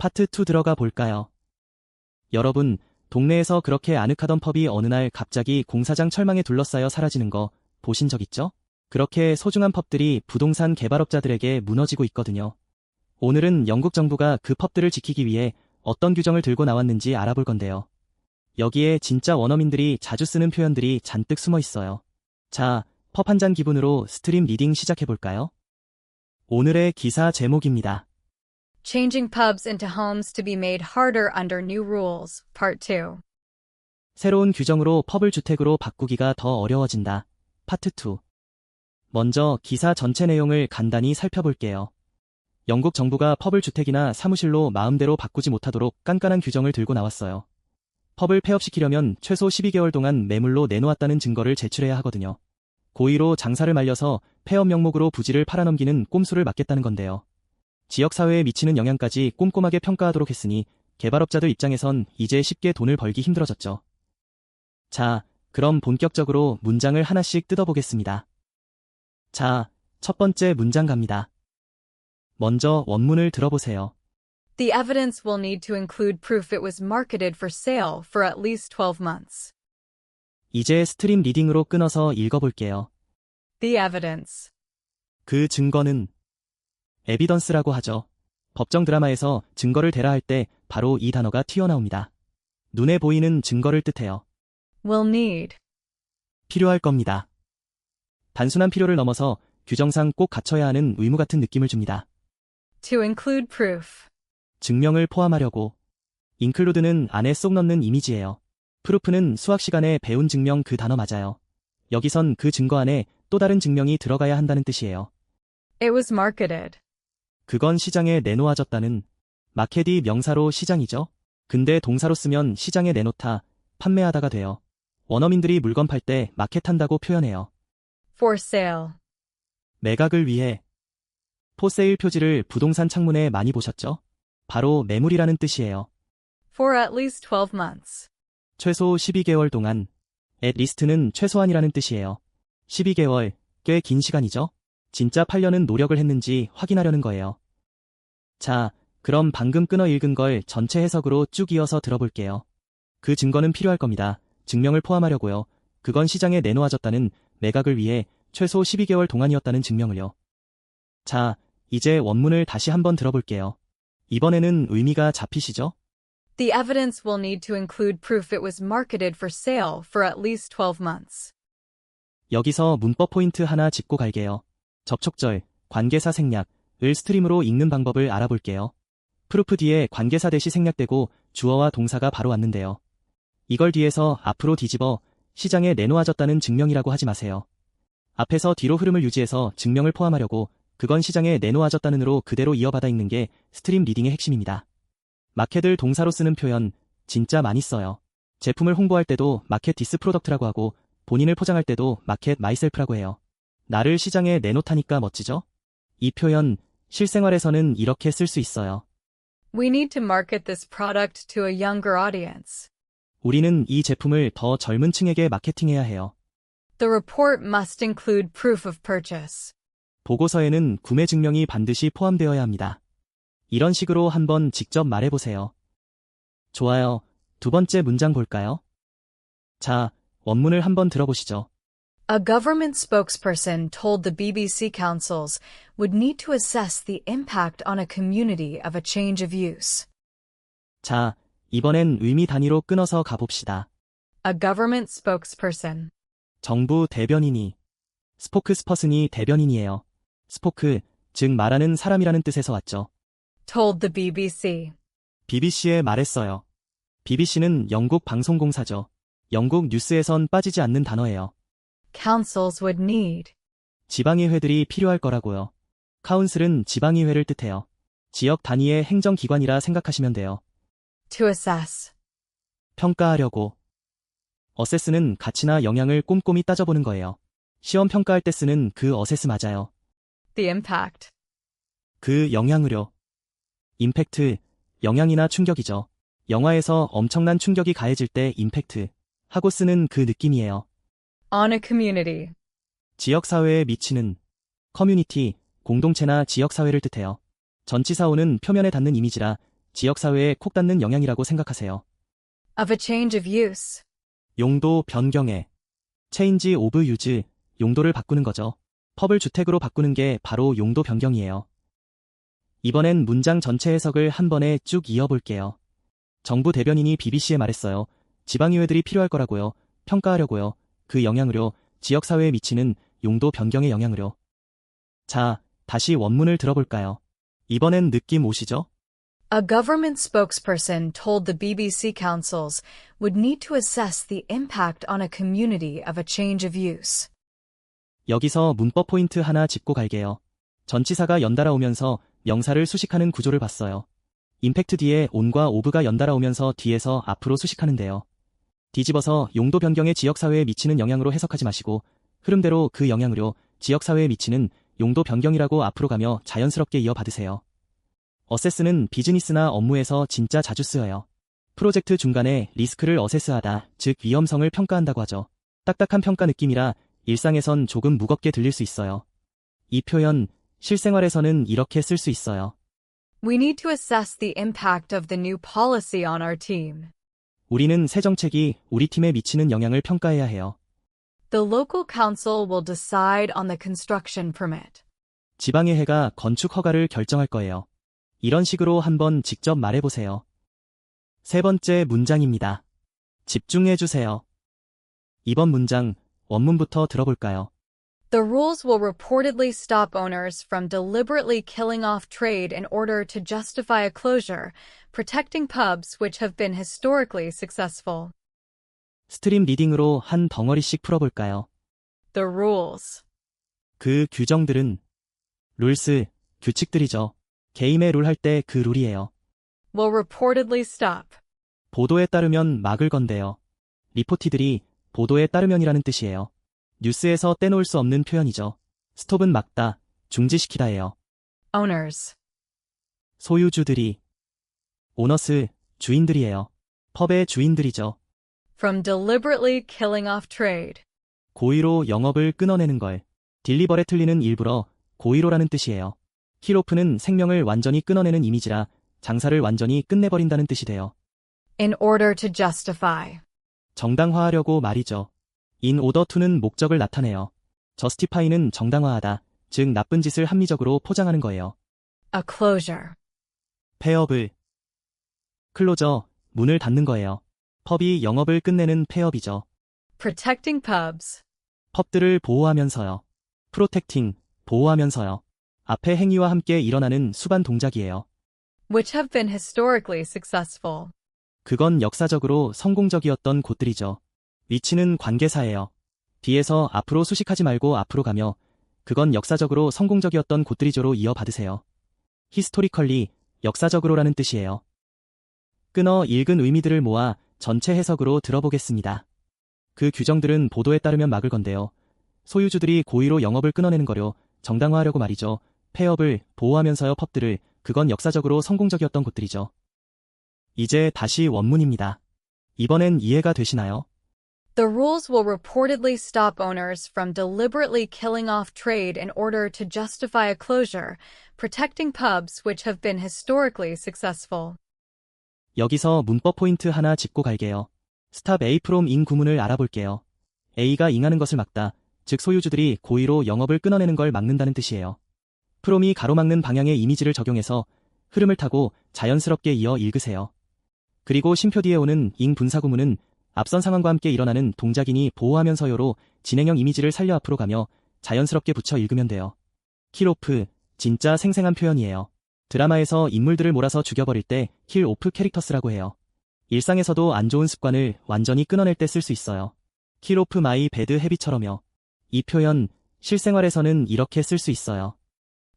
파트 2 들어가 볼까요? 여러분, 동네에서 그렇게 아늑하던 펍이 어느 날 갑자기 공사장 철망에 둘러싸여 사라지는 거 보신 적 있죠? 그렇게 소중한 펍들이 부동산 개발업자들에게 무너지고 있거든요. 오늘은 영국 정부가 그 펍들을 지키기 위해 어떤 규정을 들고 나왔는지 알아볼 건데요. 여기에 진짜 원어민들이 자주 쓰는 표현들이 잔뜩 숨어 있어요. 자, 펍 한 잔 기분으로 스트림 리딩 시작해볼까요? 오늘의 기사 제목입니다. Changing pubs into homes to be made harder under new rules, Part 2. 새로운 규정으로 펍을 주택으로 바꾸기가 더 어려워진다. 파트 2. 먼저 기사 전체 내용을 간단히 살펴볼게요. 영국 정부가 펍을 주택이나 사무실로 마음대로 바꾸지 못하도록 깐깐한 규정을 들고 나왔어요. 펍을 폐업시키려면 최소 12개월 동안 매물로 내놓았다는 증거를 제출해야 하거든요. 고의로 장사를 말려서 폐업 명목으로 부지를 팔아넘기는 꼼수를 막겠다는 건데요. 지역사회에 미치는 영향까지 꼼꼼하게 평가하도록 했으니 개발업자들 입장에선 이제 쉽게 돈을 벌기 힘들어졌죠. 자, 그럼 본격적으로 문장을 하나씩 뜯어보겠습니다. 자, 첫 번째 문장 갑니다. 먼저 원문을 들어보세요. The evidence will need to include proof it was marketed for sale for at least 12 months. 이제 스트림 리딩으로 끊어서 읽어볼게요. The evidence. 그 증거는 에비던스라고 하죠. 법정 드라마에서 증거를 대라 할 때 바로 이 단어가 튀어나옵니다. 눈에 보이는 증거를 뜻해요. Will need. 필요할 겁니다. 단순한 필요를 넘어서 규정상 꼭 갖춰야 하는 의무 같은 느낌을 줍니다. To include proof. 증명을 포함하려고. include는 안에 쏙 넣는 이미지예요. proof는 수학 시간에 배운 증명 그 단어 맞아요. 여기선 그 증거 안에 또 다른 증명이 들어가야 한다는 뜻이에요. It was marketed. 그건 시장에 내놓아졌다는. 마켓이 명사로 시장이죠. 근데 동사로 쓰면 시장에 내놓다, 판매하다가 돼요. 원어민들이 물건 팔 때 마켓한다고 표현해요. For sale. 매각을 위해. 포세일 표지를 부동산 창문에 많이 보셨죠? 바로 매물이라는 뜻이에요. For at least 12 months. 최소 12개월 동안. at least는 최소한이라는 뜻이에요. 12개월, 꽤 긴 시간이죠? 진짜 팔려는 노력을 했는지 확인하려는 거예요. 자, 그럼 방금 끊어 읽은 걸 전체 해석으로 쭉 이어서 들어볼게요. 그 증거는 필요할 겁니다. 증명을 포함하려고요. 그건 시장에 내놓아졌다는, 매각을 위해 최소 12개월 동안이었다는 증명을요. 자, 이제 원문을 다시 한번 들어볼게요. 이번에는 의미가 잡히시죠? The evidence will need to include proof it was marketed for sale for at least 12 months. 여기서 문법 포인트 하나 짚고 갈게요. 접촉절, 관계사 생략을 스트림으로 읽는 방법을 알아볼게요. 프루프 뒤에 관계사 대시 생략되고 주어와 동사가 바로 왔는데요. 이걸 뒤에서 앞으로 뒤집어 시장에 내놓아졌다는 증명이라고 하지 마세요. 앞에서 뒤로 흐름을 유지해서 증명을 포함하려고 그건 시장에 내놓아졌다는으로 그대로 이어받아 읽는 게 스트림 리딩의 핵심입니다. 마켓을 동사로 쓰는 표현 진짜 많이 써요. 제품을 홍보할 때도 마켓 디스 프로덕트라고 하고 본인을 포장할 때도 마켓 마이셀프라고 해요. 나를 시장에 내놓다니까 멋지죠? 이 표현 실생활에서는 이렇게 쓸 수 있어요. We need to market this product to a younger audience. 우리는 이 제품을 더 젊은 층에게 마케팅해야 해요. The report must include proof of purchase. 보고서에는 구매 증명이 반드시 포함되어야 합니다. 이런 식으로 한번 직접 말해보세요. 좋아요. 두 번째 문장 볼까요? 자, 원문을 한번 들어보시죠. A government spokesperson told the BBC councils would need to assess the impact on a community of a change of use. 자, 이번엔 의미 단위로 끊어서 가봅시다. A government spokesperson. 정부 대변인이. 스포크스퍼슨이 대변인이에요. 스포크, 즉 말하는 사람이라는 뜻에서 왔죠. Told the BBC. BBC에 말했어요. BBC는 영국 방송공사죠. 영국 뉴스에선 빠지지 않는 단어예요. Councils would need. 지방의회들이 필요할 거라고요. 카운슬은 지방의회를 뜻해요. 지역 단위의 행정기관이라 생각하시면 돼요. To assess. 평가하려고. 어세스는 가치나 영향을 꼼꼼히 따져보는 거예요. 시험 평가할 때 쓰는 그 어세스 맞아요. The impact. 그 영향으로. 임팩트, 영향이나 충격이죠. 영화에서 엄청난 충격이 가해질 때 임팩트 하고 쓰는 그 느낌이에요. On a community. 지역사회에 미치는. 커뮤니티, 공동체나 지역사회를 뜻해요. 전치사오는 표면에 닿는 이미지라 지역사회에 콕 닿는 영향이라고 생각하세요? Of a change of use. 용도 변경에 change of use, 용도를 바꾸는 거죠. 펍을 주택으로 바꾸는 게 바로 용도 변경이에요. 이번엔 문장 전체 해석을 한 번에 쭉 이어볼게요. 정부 대변인이 BBC에 말했어요. 지방의회들이 필요할 거라고요. 평가하려고요. 그 영향으로 지역사회에 미치는 용도 변경의 영향으로. 자, 다시 원문을 들어볼까요? 이번엔 느낌 오시죠? A government spokesperson told the BBC councils would need to assess the impact on a community of a change of use. 여기서 문법 포인트 하나 짚고 갈게요. 전치사가 연달아 오면서 명사를 수식하는 구조를 봤어요. 임팩트 뒤에 on과 of가 연달아 오면서 뒤에서 앞으로 수식하는데요. 뒤집어서 용도 변경의 지역사회에 미치는 영향으로 해석하지 마시고 흐름대로 그 영향으로 지역사회에 미치는 용도 변경이라고 앞으로 가며 자연스럽게 이어받으세요. 어세스는 비즈니스나 업무에서 진짜 자주 쓰여요. 프로젝트 중간에 리스크를 어세스하다, 즉 위험성을 평가한다고 하죠. 딱딱한 평가 느낌이라 일상에선 조금 무겁게 들릴 수 있어요. 이 표현, 실생활에서는 이렇게 쓸 수 있어요. We need to assess the impact of the new policy on our team. 우리는 새 정책이 우리 팀에 미치는 영향을 평가해야 해요. The local council will decide on the construction permit. 지방의회가 건축 허가를 결정할 거예요. 이런 식으로 한번 직접 말해보세요. 세 번째 문장입니다. 집중해주세요. 이번 문장, 원문부터 들어볼까요? The rules will reportedly stop owners from deliberately killing off trade in order to justify a closure, protecting pubs which have been historically successful. 스트림 리딩으로 한 덩어리씩 풀어볼까요? The rules. 그 규정들은 룰스, 규칙들이죠. 게임의 룰 할 때 그 룰이에요. Will reportedly stop. 보도에 따르면 막을 건데요. 리포티들이 보도에 따르면이라는 뜻이에요. 뉴스에서 떼놓을 수 없는 표현이죠. 스톱은 막다, 중지시키다예요. Owners. 소유주들이, 오너스, 주인들이에요. 펍의 주인들이죠. From deliberately killing off trade. 고의로 영업을 끊어내는 걸. 딜리버에 틀리는 일부러, 고의로라는 뜻이에요. 킬오프는 생명을 완전히 끊어내는 이미지라 장사를 완전히 끝내버린다는 뜻이 돼요. In order to justify. 정당화하려고 말이죠. in order to는 목적을 나타내요. justify는 정당화하다, 즉 나쁜 짓을 합리적으로 포장하는 거예요. A closure. 폐업을. 클로저, 문을 닫는 거예요. 펍이 영업을 끝내는 폐업이죠. Protecting pubs. 펍들을 보호하면서요. 프로텍팅, 보호하면서요. 앞의 행위와 함께 일어나는 수반 동작이에요. Which have been historically successful. 그건 역사적으로 성공적이었던 곳들이죠. 위치는 관계사예요. 뒤에서 앞으로 수식하지 말고 앞으로 가며 그건 역사적으로 성공적이었던 곳들이죠로 이어받으세요. historically, 역사적으로라는 뜻이에요. 끊어 읽은 의미들을 모아 전체 해석으로 들어보겠습니다. 그 규정들은 보도에 따르면 막을 건데요. 소유주들이 고의로 영업을 끊어내는 거려 정당화하려고 말이죠. 폐업을 보호하면서요. 펍들을, 그건 역사적으로 성공적이었던 곳들이죠. 이제 다시 원문입니다. 이번엔 이해가 되시나요? The rules will reportedly stop owners from deliberately killing off trade in order to justify a closure, protecting pubs which have been historically successful. 여기서 문법 포인트 하나 짚고 갈게요. stop A from in 구문을 알아볼게요. A가 ing하는 것을 막다, 즉 소유주들이 고의로 영업을 끊어내는 걸 막는다는 뜻이에요. from이 가로막는 방향의 이미지를 적용해서 흐름을 타고 자연스럽게 이어 읽으세요. 그리고 쉼표 뒤에 오는 ing 분사구문은 앞선 상황과 함께 일어나는 동작이니 보호하면서요로 진행형 이미지를 살려 앞으로 가며 자연스럽게 붙여 읽으면 돼요. 킬오프, 진짜 생생한 표현이에요. 드라마에서 인물들을 몰아서 죽여버릴 때 킬 오프 캐릭터스라고 해요. 일상에서도 안 좋은 습관을 완전히 끊어낼 때 쓸 수 있어요. 킬 오프 마이 배드 헤비처럼요. 이 표현, 실생활에서는 이렇게 쓸 수 있어요.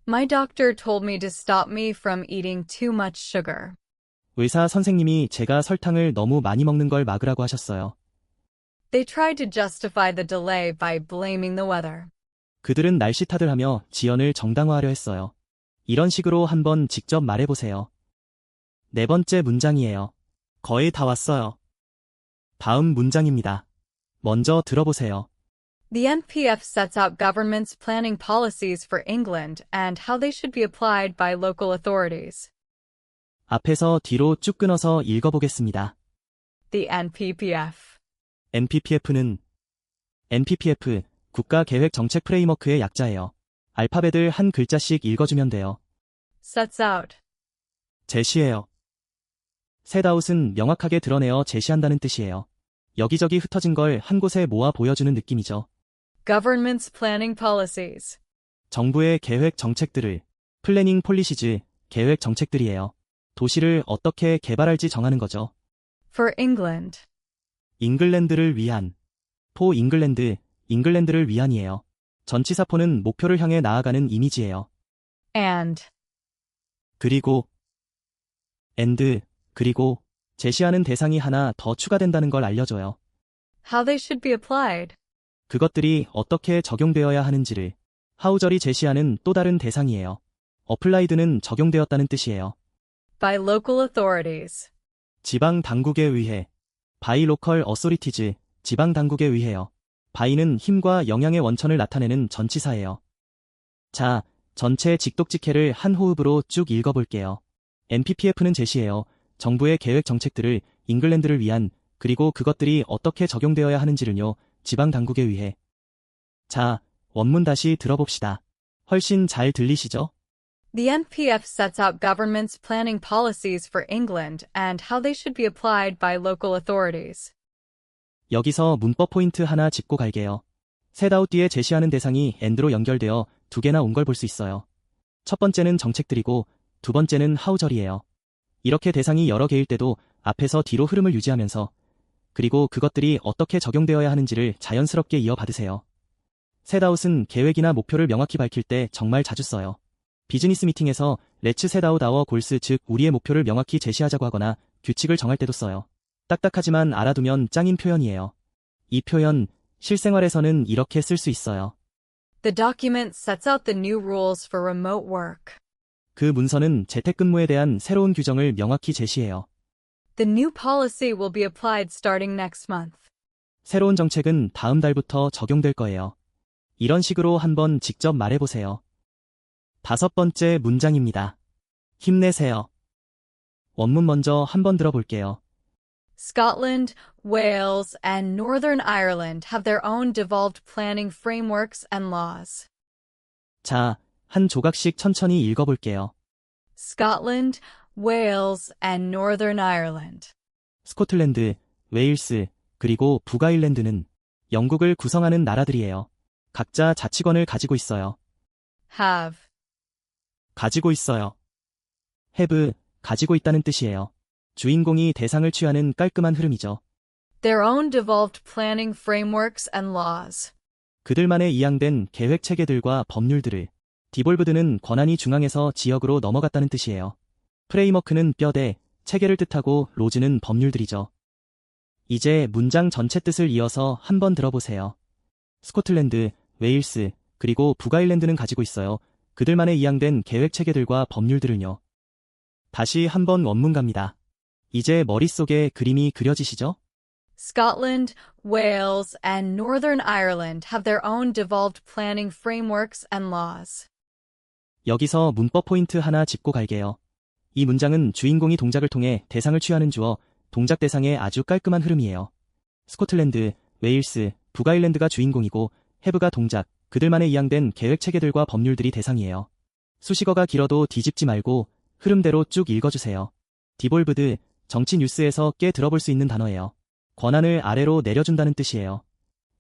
My doctor told me to stop me from eating too much sugar. 의사 선생님이 제가 설탕을 너무 많이 먹는 걸 막으라고 하셨어요. They tried to justify the delay by blaming the weather. 그들은 날씨 탓을 하며 지연을 정당화하려 했어요. 이런 식으로 한번 직접 말해보세요. 네 번째 문장이에요. 거의 다 왔어요. 다음 문장입니다. 먼저 들어보세요. The NPF sets out government's planning policies for England and how they should be applied by local authorities. 앞에서 뒤로 쭉 끊어서 읽어보겠습니다. The NPPF. NPPF, 국가계획정책 프레임워크의 약자예요. 알파벳을 한 글자씩 읽어주면 돼요. Sets out. 제시해요. 셋아웃은 명확하게 드러내어 제시한다는 뜻이에요. 여기저기 흩어진 걸 한 곳에 모아 보여주는 느낌이죠. Government's planning policies. 정부의 계획 정책들을, 플래닝 폴리시즈, 계획 정책들이에요. 도시를 어떻게 개발할지 정하는 거죠. For England. 잉글랜드를 위한, 포 잉글랜드, 잉글랜드를 위한이에요. 전치사포는 목표를 향해 나아가는 이미지예요. And. 그리고, 그리고, 제시하는 대상이 하나 더 추가된다는 걸 알려줘요. How they should be applied. 그것들이 어떻게 적용되어야 하는지를, 하우절이 제시하는 또 다른 대상이에요. 어플라이드는 적용되었다는 뜻이에요. By local authorities. 지방 당국에 의해, 바이 로컬 어소리티즈, 지방 당국에 의해요. 바이는 힘과 영향의 원천을 나타내는 전치사예요. 자, 전체 직독직해를 한 호흡으로 쭉 읽어볼게요. NPPF는 제시해요. 정부의 계획 정책들을 잉글랜드를 위한, 그리고 그것들이 어떻게 적용되어야 하는지를요, 지방 당국에 의해. 자, 원문 다시 들어봅시다. 훨씬 잘 들리시죠? The NPF sets out government's planning policies for England and how they should be applied by local authorities. 여기서 문법 포인트 하나 짚고 갈게요. 셋아웃 뒤에 제시하는 대상이 and로 연결되어 두 개나 온 걸 볼 수 있어요. 첫 번째는 정책들이고 두 번째는 하우절이에요. 이렇게 대상이 여러 개일 때도 앞에서 뒤로 흐름을 유지하면서 그리고 그것들이 어떻게 적용되어야 하는지를 자연스럽게 이어받으세요. 셋아웃은 계획이나 목표를 명확히 밝힐 때 정말 자주 써요. 비즈니스 미팅에서 Let's set out our goals, 즉 우리의 목표를 명확히 제시하자고 하거나 규칙을 정할 때도 써요. 딱딱하지만 알아두면 짱인 표현이에요. 이 표현, 실생활에서는 이렇게 쓸 수 있어요. The document sets out the new rules for remote work. 그 문서는 재택근무에 대한 새로운 규정을 명확히 제시해요. The new policy will be applied starting next month. 새로운 정책은 다음 달부터 적용될 거예요. 이런 식으로 한번 직접 말해보세요. 다섯 번째 문장입니다. 힘내세요. 원문 먼저 한번 들어볼게요. Scotland, Wales, and Northern Ireland have their own devolved planning frameworks and laws. 자, 한 조각씩 천천히 읽어볼게요. Scotland, Wales, and Northern Ireland. 스코틀랜드, 웨일스, 그리고 북아일랜드는 영국을 구성하는 나라들이에요. 각자 자치권을 가지고 있어요. Have. 가지고 있어요. have, 가지고 있다는 뜻이에요. 주인공이 대상을 취하는 깔끔한 흐름이죠. Their own devolved planning frameworks and laws. 그들만의 이양된 계획 체계들과 법률들을, 디볼브드는 권한이 중앙에서 지역으로 넘어갔다는 뜻이에요. 프레임워크는 뼈대, 체계를 뜻하고 로즈는 법률들이죠. 이제 문장 전체 뜻을 이어서 한번 들어보세요. 스코틀랜드, 웨일스, 그리고 북아일랜드는 가지고 있어요. 그들만의 이양된 계획 체계들과 법률들은요. 다시 한번 원문 갑니다. 이제 머릿속에 그림이 그려지시죠? Scotland, Wales, and Northern Ireland have their own devolved planning frameworks and laws. 여기서 문법 포인트 하나 짚고 갈게요. 이 문장은 주인공이 동작을 통해 대상을 취하는 주어, 동작 대상의 아주 깔끔한 흐름이에요. 스코틀랜드, 웨일스, 북아일랜드가 주인공이고 have가 동작, 그들만의 이양된 계획 체계들과 법률들이 대상이에요. 수식어가 길어도 뒤집지 말고 흐름대로 쭉 읽어주세요. 디볼브드, 정치 뉴스에서 꽤 들어볼 수 있는 단어예요. 권한을 아래로 내려준다는 뜻이에요.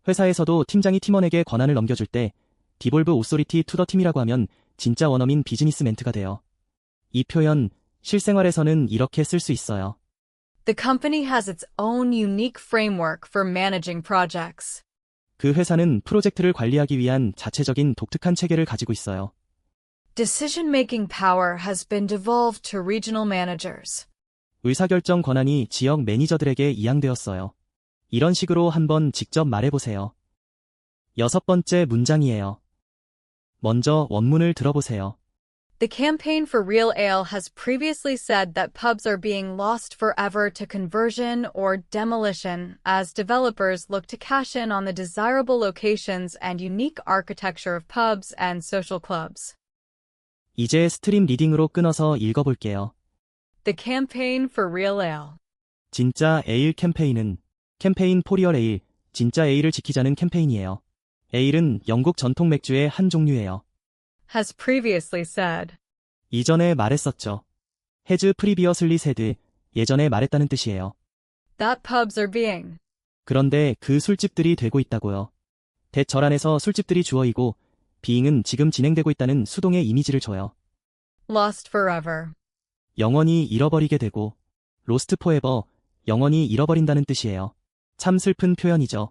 회사에서도 팀장이 팀원에게 권한을 넘겨줄 때 디볼브 오소리티 투 더 팀이라고 하면 진짜 원어민 비즈니스 멘트가 돼요. 이 표현, 실생활에서는 이렇게 쓸 수 있어요. The company has its own unique framework for managing projects. 그 회사는 프로젝트를 관리하기 위한 자체적인 독특한 체계를 가지고 있어요. Decision-making power has been devolved to regional managers. 의사결정 권한이 지역 매니저들에게 이양되었어요. 이런 식으로 한번 직접 말해보세요. 여섯 번째 문장이에요. 먼저 원문을 들어보세요. The Campaign for Real Ale has previously said that pubs are being lost forever to conversion or demolition as developers look to cash in on the desirable locations and unique architecture of pubs and social clubs. 이제 스트림 리딩으로 끊어서 읽어볼게요. The campaign for real ale. 진짜 에일 캠페인은 캠페인 포리얼 에일, 진짜 에일을 지키자는 캠페인이에요. 에일은 영국 전통 맥주의 한 종류예요. Has previously said. 이전에 말했었죠. has previously said, 예전에 말했다는 뜻이에요. That pubs are being. 그런데 그 술집들이 되고 있다고요. 대절 안에서 술집들이 주어이고 being은 지금 진행되고 있다는 수동의 이미지를 줘요. Lost forever. 영원히 잃어버리게 되고 lost forever, 영원히 잃어버린다는 뜻이에요. 참 슬픈 표현이죠.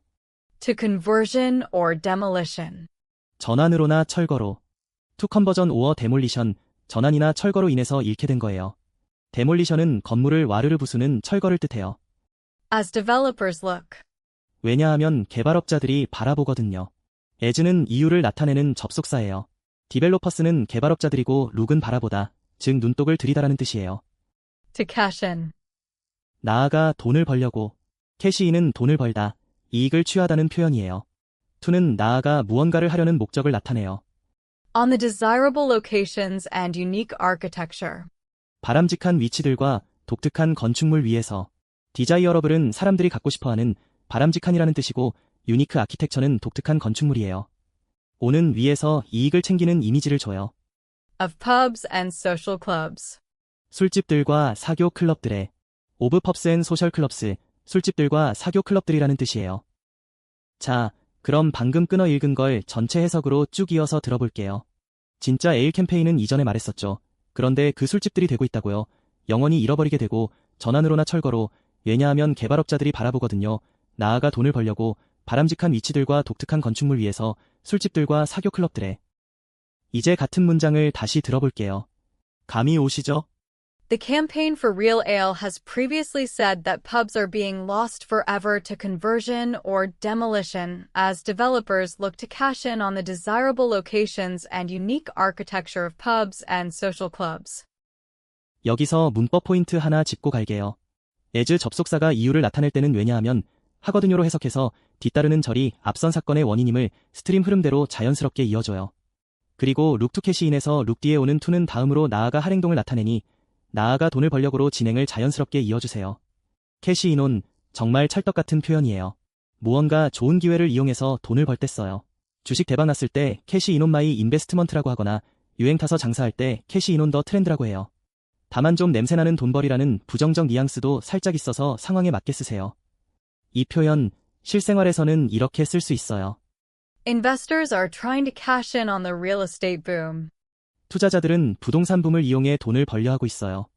To conversion or demolition. 전환으로나 철거로. to conversion or demolition, 전환이나 철거로 인해서 잃게 된 거예요. demolition은 건물을 와르르 부수는 철거를 뜻해요. As developers look. 왜냐하면 개발업자들이 바라보거든요. as는 이유를 나타내는 접속사예요. developers는 개발업자들이고 look은 바라보다, 즉 눈독을 들이다라는 뜻이에요. To cash in. 나아가 돈을 벌려고, 캐시인은 돈을 벌다, 이익을 취하다는 표현이에요. to는 나아가 무언가를 하려는 목적을 나타내요. On the desirable locations and unique architecture. 바람직한 위치들과 독특한 건축물 위에서. 디자이어러블은 사람들이 갖고 싶어하는 바람직한이라는 뜻이고 유니크 아키텍처는 독특한 건축물이에요. 오는 위에서 이익을 챙기는 이미지를 줘요. Of pubs and social clubs. 술집들과 사교 클럽들의 오브 펍스 앤 소셜 클럽스, 술집들과 사교 클럽들이라는 뜻이에요. 자, 그럼 방금 끊어 읽은 걸 전체 해석으로 쭉 이어서 들어볼게요. 진짜 에일 캠페인은 이전에 말했었죠. 그런데 그 술집들이 되고 있다고요. 영원히 잃어버리게 되고 전환으로나 철거로, 왜냐하면 개발업자들이 바라보거든요. 나아가 돈을 벌려고 바람직한 위치들과 독특한 건축물 위에서 술집들과 사교 클럽들에. 이제 같은 문장을 다시 들어볼게요. 감이 오시죠? The campaign for real ale has previously said that pubs are being lost forever to conversion or demolition as developers look to cash in on the desirable locations and unique architecture of pubs and social clubs. 여기서 문법 포인트 하나 짚고 갈게요. as 접속사가 이유를 나타낼 때는 왜냐하면 하거든요로 해석해서 뒤따르는 절이 앞선 사건의 원인임을 스트림 흐름대로 자연스럽게 이어줘요. 그리고 look to cash인에서 look 뒤에 오는 to는 다음으로 나아가 할 행동을 나타내니 나아가 돈을 벌려고로 진행을 자연스럽게 이어주세요. 캐시 인온, 정말 찰떡 같은 표현이에요. 무언가 좋은 기회를 이용해서 돈을 벌 때 써요. 주식 대박 났을 때 캐시 인온 마이 인베스트먼트라고 하거나 유행 타서 장사할 때 캐시 인온 더 트렌드라고 해요. 다만 좀 냄새나는 돈벌이라는 부정적 뉘앙스도 살짝 있어서 상황에 맞게 쓰세요. 이 표현, 실생활에서는 이렇게 쓸 수 있어요. Investors are trying to cash in on the real estate boom. 투자자들은 부동산 붐을 이용해 돈을 벌려 하고 있어요.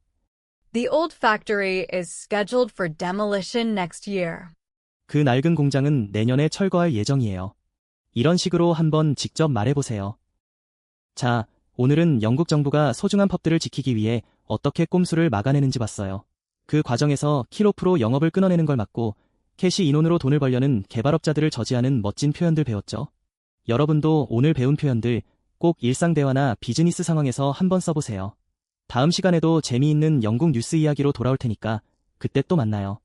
The old factory is scheduled for demolition next year. 그 낡은 공장은 내년에 철거할 예정이에요. 이런 식으로 한번 직접 말해보세요. 자, 오늘은 영국 정부가 소중한 펍들을 지키기 위해 어떻게 꼼수를 막아내는지 봤어요. 그 과정에서 킬오프로 영업을 끊어내는 걸 막고 캐시 인온으로 돈을 벌려는 개발업자들을 저지하는 멋진 표현들 배웠죠. 여러분도 오늘 배운 표현들 꼭 일상 대화나 비즈니스 상황에서 한번 써보세요. 다음 시간에도 재미있는 영국 뉴스 이야기로 돌아올 테니까 그때 또 만나요.